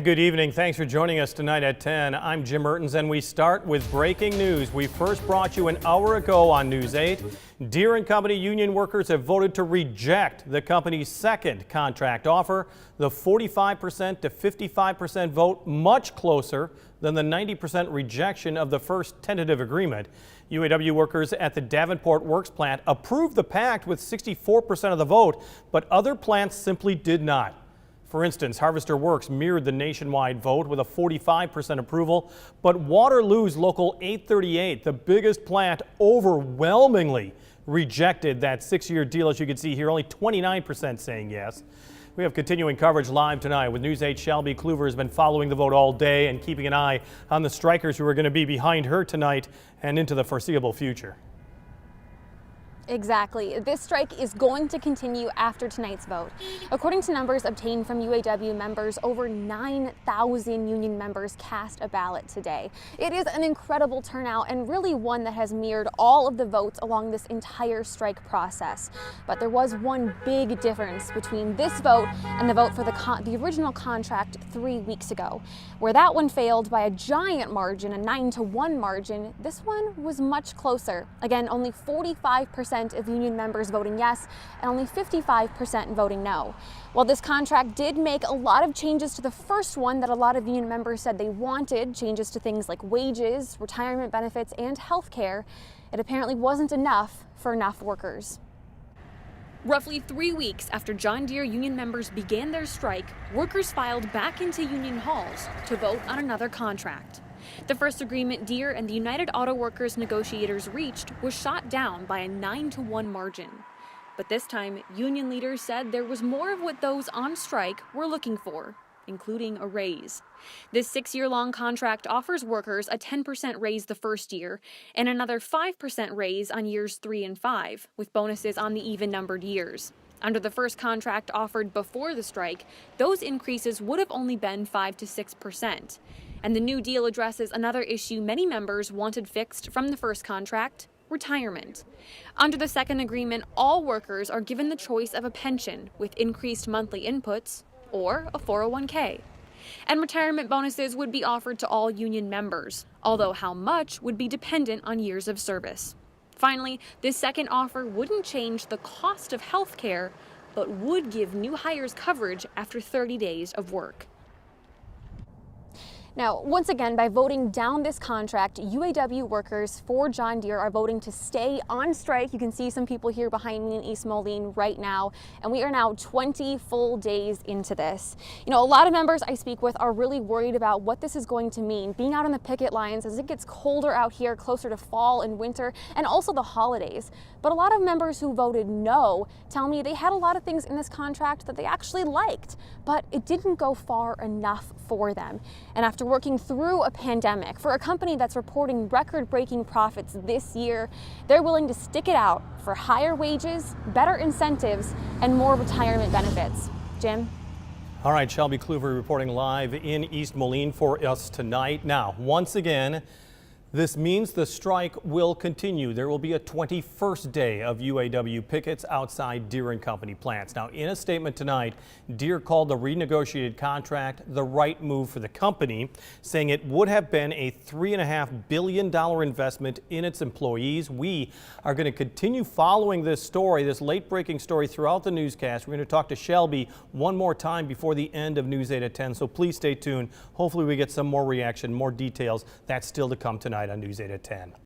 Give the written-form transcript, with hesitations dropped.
Good evening. Thanks for joining us tonight at 10. I'm Jim Mertens, and we start with breaking news. We first brought you an hour ago on News 8. Deere Company union workers have voted to reject the company's second contract offer. The 45% to 55% vote, much closer than the 90% rejection of the first tentative agreement. UAW workers at the Davenport Works plant approved the pact with 64% of the vote, but other plants simply did not. For instance, Harvester Works mirrored the nationwide vote with a 45% approval, but Waterloo's Local 838, the biggest plant, overwhelmingly rejected that 6-year deal. As you can see here, only 29% saying yes. We have continuing coverage live tonight with News 8 Shelby Kluver has been following the vote all day and keeping an eye on the strikers who are going to be behind her tonight and into the foreseeable future. Exactly. This strike is going to continue after tonight's vote. According to numbers obtained from UAW members, over 9,000 union members cast a ballot today. It is an incredible turnout and really one that has mirrored all of the votes along this entire strike process. But there was one big difference between this vote and the vote for the original contract 3 weeks ago. Where that one failed by a giant margin, a 9-1 margin, this one was much closer. Again, only 45% of union members voting yes and only 55% voting no. While this contract did make a lot of changes to the first one that a lot of union members said they wanted, changes to things like wages, retirement benefits, and health care, it apparently wasn't enough for enough workers. Roughly 3 weeks after John Deere union members began their strike, workers filed back into union halls to vote on another contract. The first agreement Deere and the United Auto Workers negotiators reached was shot down by a 9-1 margin. But this time, union leaders said there was more of what those on strike were looking for, including a raise. This 6-year-long contract offers workers a 10% raise the first year and another 5% raise on years 3 and 5, with bonuses on the even-numbered years. Under the first contract offered before the strike, those increases would have only been 5 to 6%. And the new deal addresses another issue many members wanted fixed from the first contract: retirement. Under the second agreement, all workers are given the choice of a pension with increased monthly inputs or a 401k. And retirement bonuses would be offered to all union members, although how much would be dependent on years of service. Finally, this second offer wouldn't change the cost of health care, but would give new hires coverage after 30 days of work. Now, once again, by voting down this contract, UAW workers for John Deere are voting to stay on strike. You can see some people here behind me in East Moline right now, and we are now 20 full days into this. You know, a lot of members I speak with are really worried about what this is going to mean, being out on the picket lines as it gets colder out here, closer to fall and winter, and also the holidays. But a lot of members who voted no tell me they had a lot of things in this contract that they actually liked, but it didn't go far enough for them. And after working through a pandemic, for a company that's reporting record-breaking profits this year, they're willing to stick it out for higher wages, better incentives, and more retirement benefits. Jim? All right, Shelby Kluver reporting live in East Moline for us tonight. Now, once again, this means the strike will continue. There will be a 21st day of UAW pickets outside Deere Company plants. Now, in a statement tonight, Deere called the renegotiated contract the right move for the company, saying it would have been a $3.5 billion investment in its employees. We are going to continue following this story, this late-breaking story, throughout the newscast. We're going to talk to Shelby one more time before the end of News 8 at 10, so please stay tuned. Hopefully we get some more reaction, more details. That's still to come tonight on News 8 at 10.